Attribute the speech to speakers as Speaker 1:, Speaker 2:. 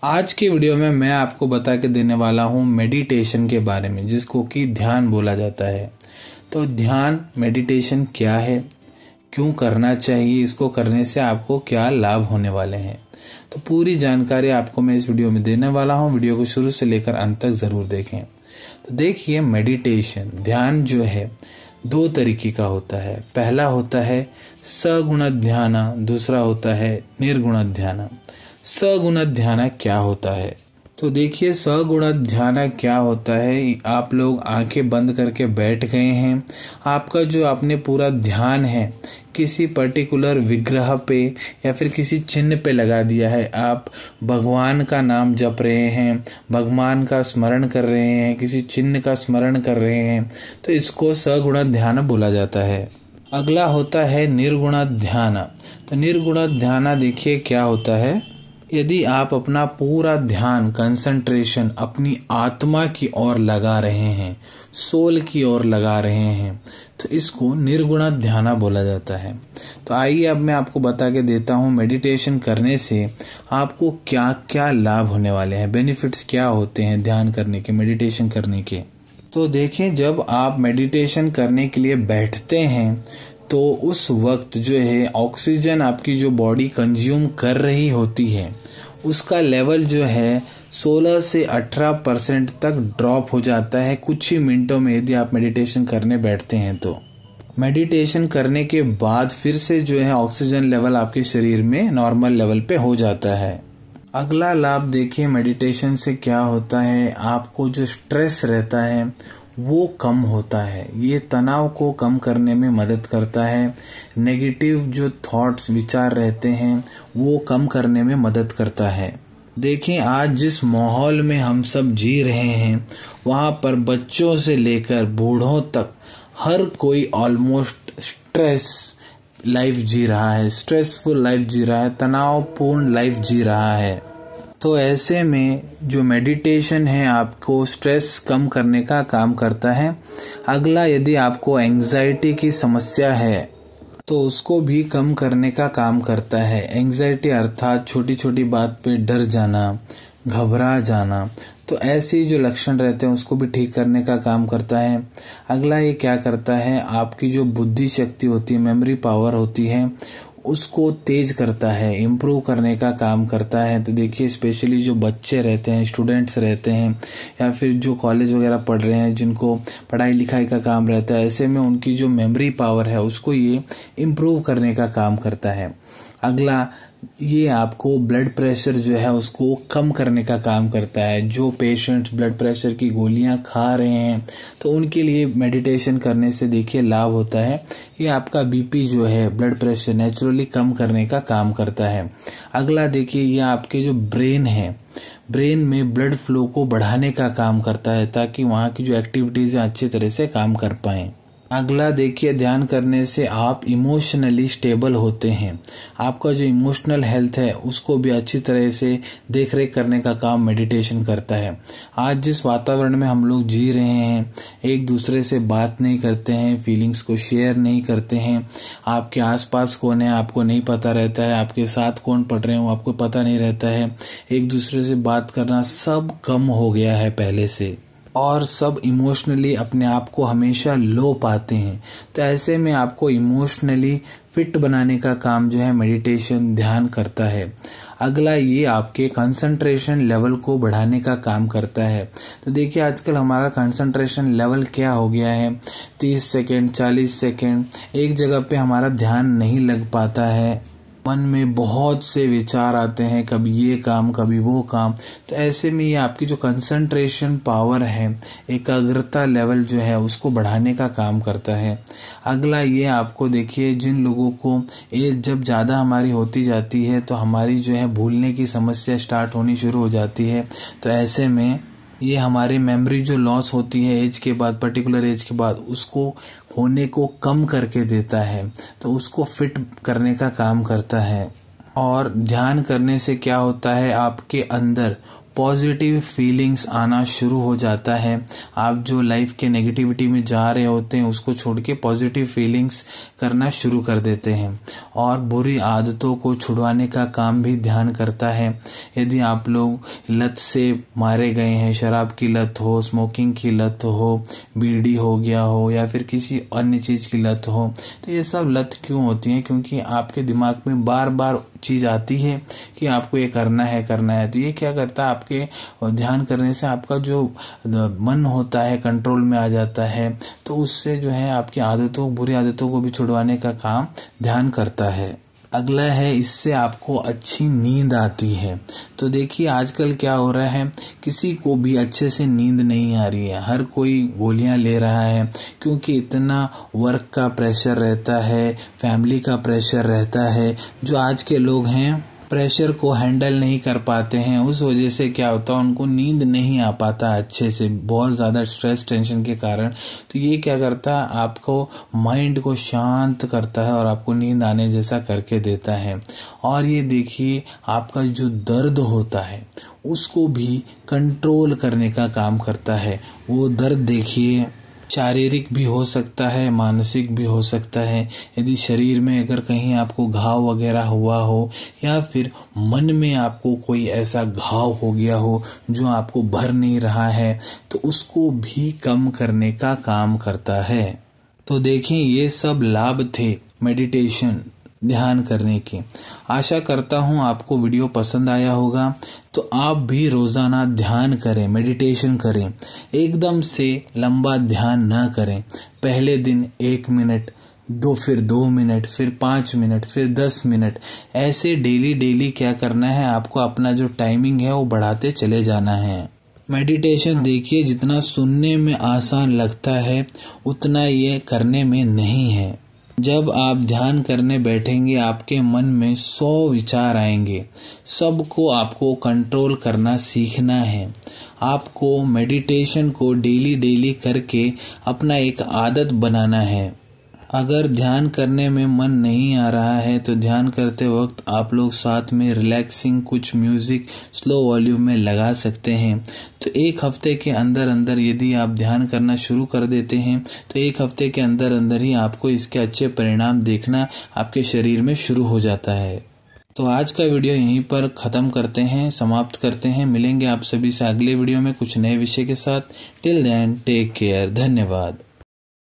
Speaker 1: आज की वीडियो में मैं आपको बता के देने वाला हूँ मेडिटेशन के बारे में, जिसको कि ध्यान बोला जाता है। तो ध्यान मेडिटेशन क्या है, क्यों करना चाहिए, इसको करने से आपको क्या लाभ होने वाले हैं, तो पूरी जानकारी आपको मैं इस वीडियो में देने वाला हूँ। वीडियो को शुरू से लेकर अंत तक ज़रूर देखें। तो देखिए, मेडिटेशन ध्यान जो है दो तरीके का होता है। पहला होता है सगुण ध्यान, दूसरा होता है निर्गुण ध्यान। सगुण ध्यान क्या होता है? तो देखिए, सगुण ध्यान क्या होता है। आप लोग आंखें बंद करके बैठ गए हैं, आपका जो आपने पूरा ध्यान है किसी पर्टिकुलर विग्रह पे या फिर किसी चिन्ह पे लगा दिया है। आप भगवान का नाम जप रहे हैं, भगवान का स्मरण कर रहे हैं, किसी चिन्ह का स्मरण कर रहे हैं, तो इसको सगुण ध्यान बोला जाता है। अगला होता है निर्गुण ध्यान। तो निर्गुण ध्यान देखिए क्या होता है। यदि आप अपना पूरा ध्यान कंसंट्रेशन अपनी आत्मा की ओर लगा रहे हैं, सोल की ओर लगा रहे हैं, तो इसको निर्गुण ध्यान बोला जाता है। तो आइए अब मैं आपको बता के देता हूँ मेडिटेशन करने से आपको क्या क्या लाभ होने वाले हैं, बेनिफिट्स क्या होते हैं ध्यान करने के, मेडिटेशन करने के। तो देखें, जब आप मेडिटेशन करने के लिए बैठते हैं तो उस वक्त जो है ऑक्सीजन आपकी जो बॉडी कंज्यूम कर रही होती है उसका लेवल जो है 16 से 18% तक ड्रॉप हो जाता है कुछ ही मिनटों में, यदि आप मेडिटेशन करने बैठते हैं। तो मेडिटेशन करने के बाद फिर से जो है ऑक्सीजन लेवल आपके शरीर में नॉर्मल लेवल पे हो जाता है। अगला लाभ देखिए मेडिटेशन से क्या होता है, आपको जो स्ट्रेस रहता है वो कम होता है। ये तनाव को कम करने में मदद करता है। नेगेटिव जो थॉट्स विचार रहते हैं वो कम करने में मदद करता है। देखिए, आज जिस माहौल में हम सब जी रहे हैं वहाँ पर बच्चों से लेकर बूढ़ों तक हर कोई ऑलमोस्ट स्ट्रेस लाइफ जी रहा है, स्ट्रेसफुल लाइफ जी रहा है, तनावपूर्ण लाइफ जी रहा है। तो ऐसे में जो मेडिटेशन है आपको स्ट्रेस कम करने का काम करता है। अगला, यदि आपको एंजाइटी की समस्या है तो उसको भी कम करने का काम करता है। एंजाइटी अर्थात छोटी छोटी बात पे डर जाना, घबरा जाना, तो ऐसे जो लक्षण रहते हैं उसको भी ठीक करने का काम करता है। अगला, ये क्या करता है, आपकी जो बुद्धि शक्ति होती है, मेमोरी पावर होती है, उसको तेज करता है, इम्प्रूव करने का काम करता है। तो देखिए, स्पेशली जो बच्चे रहते हैं, स्टूडेंट्स रहते हैं या फिर जो कॉलेज वगैरह पढ़ रहे हैं, जिनको पढ़ाई लिखाई का काम रहता है, ऐसे में उनकी जो मेमोरी पावर है उसको ये इम्प्रूव करने का काम करता है। अगला, ये आपको ब्लड प्रेशर जो है उसको कम करने का काम करता है। जो पेशेंट्स ब्लड प्रेशर की गोलियां खा रहे हैं तो उनके लिए मेडिटेशन करने से देखिए लाभ होता है। ये आपका बीपी जो है, ब्लड प्रेशर नेचुरली कम करने का काम करता है। अगला देखिए, ये आपके जो ब्रेन है, ब्रेन में ब्लड फ्लो को बढ़ाने का काम करता है ताकि वहाँ की जो एक्टिविटीज़ हैं अच्छी तरह से काम कर पाएँ। अगला देखिए, ध्यान करने से आप इमोशनली स्टेबल होते हैं। आपका जो इमोशनल हेल्थ है उसको भी अच्छी तरह से देख रेख करने का काम मेडिटेशन करता है। आज जिस वातावरण में हम लोग जी रहे हैं, एक दूसरे से बात नहीं करते हैं, फीलिंग्स को शेयर नहीं करते हैं, आपके आसपास कौन है आपको नहीं पता रहता है, आपके साथ कौन पढ़ रहे हो आपको पता नहीं रहता है, एक दूसरे से बात करना सब कम हो गया है पहले से, और सब इमोशनली अपने आप को हमेशा लो पाते हैं। तो ऐसे में आपको इमोशनली फिट बनाने का काम जो है मेडिटेशन ध्यान करता है। अगला, ये आपके कंसंट्रेशन लेवल को बढ़ाने का काम करता है। तो देखिए, आजकल हमारा कंसंट्रेशन लेवल क्या हो गया है, 30 सेकेंड 40 सेकेंड एक जगह पे हमारा ध्यान नहीं लग पाता है। मन में बहुत से विचार आते हैं, कभी ये काम कभी वो काम। तो ऐसे में ये आपकी जो कंसंट्रेशन पावर है, एकाग्रता लेवल जो है उसको बढ़ाने का काम करता है। अगला, ये आपको देखिए, जिन लोगों को एज जब ज़्यादा हमारी होती जाती है तो हमारी जो है भूलने की समस्या स्टार्ट होनी शुरू हो जाती है। तो ऐसे में ये हमारी मेमोरी जो लॉस होती है एज के बाद, पर्टिकुलर एज के बाद, उसको होने को कम करके देता है, तो उसको फिट करने का काम करता है। और ध्यान करने से क्या होता है, आपके अंदर पॉजिटिव फीलिंग्स आना शुरू हो जाता है। आप जो लाइफ के नेगेटिविटी में जा रहे होते हैं उसको छोड़ के पॉजिटिव फीलिंग्स करना शुरू कर देते हैं। और बुरी आदतों को छुड़वाने का काम भी ध्यान करता है। यदि आप लोग लत से मारे गए हैं, शराब की लत हो, स्मोकिंग की लत हो, बीड़ी हो गया हो या फिर किसी अन्य चीज़ की लत हो, तो ये सब लत क्यों होती है? क्योंकि आपके दिमाग में बार बार चीज़ आती है कि आपको ये करना है। तो ये क्या करता है, आपके ध्यान करने से आपका जो मन होता है कंट्रोल में आ जाता है। तो उससे जो है आपकी आदतों, बुरी आदतों को भी छुड़वाने का काम ध्यान करता है। अगला है, इससे आपको अच्छी नींद आती है। तो देखिए आजकल क्या हो रहा है, किसी को भी अच्छे से नींद नहीं आ रही है। हर कोई गोलियां ले रहा है क्योंकि इतना वर्क का प्रेशर रहता है, फैमिली का प्रेशर रहता है। जो आज के लोग हैं प्रेशर को हैंडल नहीं कर पाते हैं, उस वजह से क्या होता है, उनको नींद नहीं आ पाता अच्छे से, बहुत ज़्यादा स्ट्रेस टेंशन के कारण। तो ये क्या करता है, आपको माइंड को शांत करता है और आपको नींद आने जैसा करके देता है। और ये देखिए आपका जो दर्द होता है उसको भी कंट्रोल करने का काम करता है। वो दर्द देखिए शारीरिक भी हो सकता है, मानसिक भी हो सकता है। यदि शरीर में अगर कहीं आपको घाव वगैरह हुआ हो या फिर मन में आपको कोई ऐसा घाव हो गया हो जो आपको भर नहीं रहा है, तो उसको भी कम करने का काम करता है। तो देखिए ये सब लाभ थे मेडिटेशन, ध्यान करने की। आशा करता हूँ आपको वीडियो पसंद आया होगा। तो आप भी रोज़ाना ध्यान करें, मेडिटेशन करें। एकदम से लंबा ध्यान ना करें। पहले दिन 1 मिनट, फिर 2 मिनट, फिर 5 मिनट, फिर 10 मिनट, ऐसे डेली क्या करना है, आपको अपना जो टाइमिंग है वो बढ़ाते चले जाना है। मेडिटेशन देखिए जितना सुनने में आसान लगता है उतना ये करने में नहीं है। जब आप ध्यान करने बैठेंगे आपके मन में 100 विचार आएंगे। सबको आपको कंट्रोल करना सीखना है। आपको मेडिटेशन को डेली करके अपना एक आदत बनाना है। अगर ध्यान करने में मन नहीं आ रहा है तो ध्यान करते वक्त आप लोग साथ में रिलैक्सिंग कुछ म्यूजिक स्लो वॉल्यूम में लगा सकते हैं। तो 1 हफ्ते के अंदर यदि आप ध्यान करना शुरू कर देते हैं तो 1 हफ्ते के अंदर ही आपको इसके अच्छे परिणाम देखना आपके शरीर में शुरू हो जाता है। तो आज का वीडियो यहीं पर ख़त्म करते हैं, समाप्त करते हैं। मिलेंगे आप सभी से अगले वीडियो में कुछ नए विषय के साथ। Till then take care. धन्यवाद।